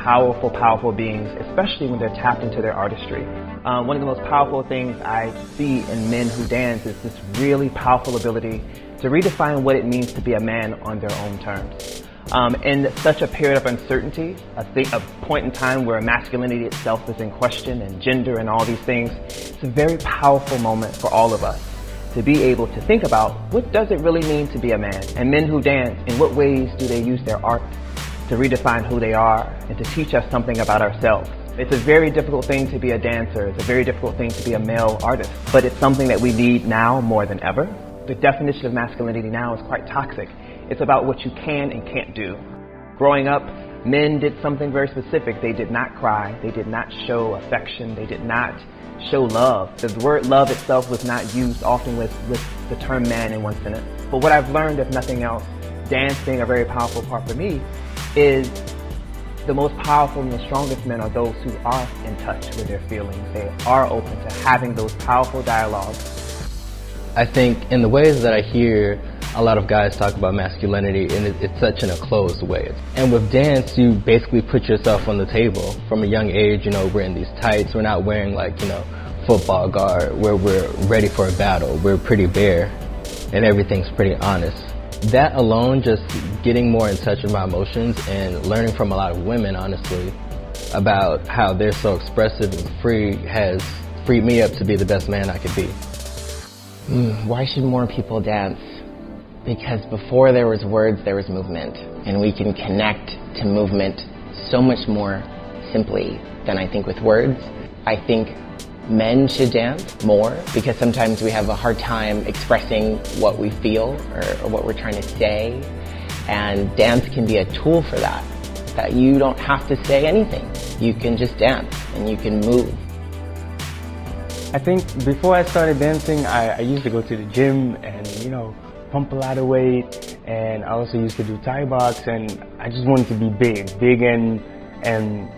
powerful, powerful beings, especially when they're tapped into their artistry. One of the most powerful things I see in men who dance is this really powerful ability to redefine what it means to be a man on their own terms. In such a period of uncertainty, a point in time where masculinity itself is in question and gender and all these things, it's a very powerful moment for all of us to be able to think about what does it really mean to be a man, and men who dance, in what ways do they use their art to redefine who they are and to teach us something about ourselves. It's a very difficult thing to be a dancer. It's a very difficult thing to be a male artist, but it's something that we need now more than ever. The definition of masculinity now is quite toxic. It's about what you can and can't do. Growing up, men did something very specific. They did not cry. They did not show affection. They did not show love. The word love itself was not used often with the term man in one sentence. But what I've learned, if nothing else, dance being a very powerful part for me, is the most powerful and the strongest men are those who are in touch with their feelings. They are open to having those powerful dialogues. I think in the ways that I hear a lot of guys talk about masculinity, and it's such in a closed way. And with dance, you basically put yourself on the table. From a young age, we're in these tights. We're not wearing football guard where we're ready for a battle. We're pretty bare and everything's pretty honest. That alone, just getting more in touch with my emotions and learning from a lot of women, honestly, about how they're so expressive and free has freed me up to be the best man I could be. Why should more people dance? Because before there was words, there was movement. And we can connect to movement so much more simply than I think with words. I think men should dance more because sometimes we have a hard time expressing what we feel or what we're trying to say. And dance can be a tool for that. That you don't have to say anything. You can just dance and you can move. I think before I started dancing, I used to go to the gym and, pump a lot of weight, and I also used to do Thai box, and I just wanted to be big and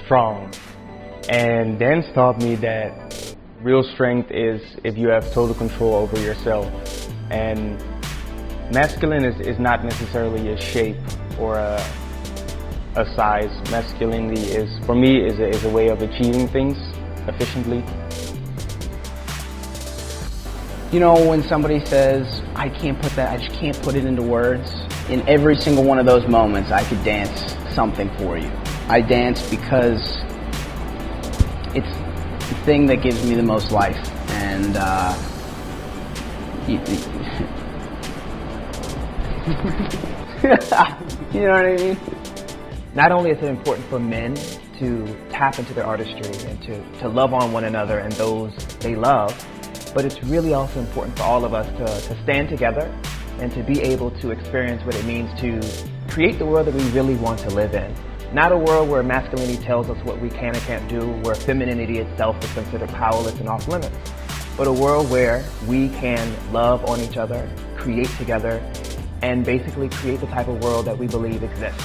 strong. And dance taught me that real strength is if you have total control over yourself. And masculine is not necessarily a shape or a size. Masculinity is, for me, is a way of achieving things efficiently. When somebody says, I just can't put it into words, in every single one of those moments, I could dance something for you. I dance because it's the thing that gives me the most life. And, you know what I mean? Not only is it important for men to tap into their artistry and to love on one another and those they love, but it's really also important for all of us to stand together and to be able to experience what it means to create the world that we really want to live in. Not a world where masculinity tells us what we can and can't do, where femininity itself is considered powerless and off limits, but a world where we can love on each other, create together, and basically create the type of world that we believe exists.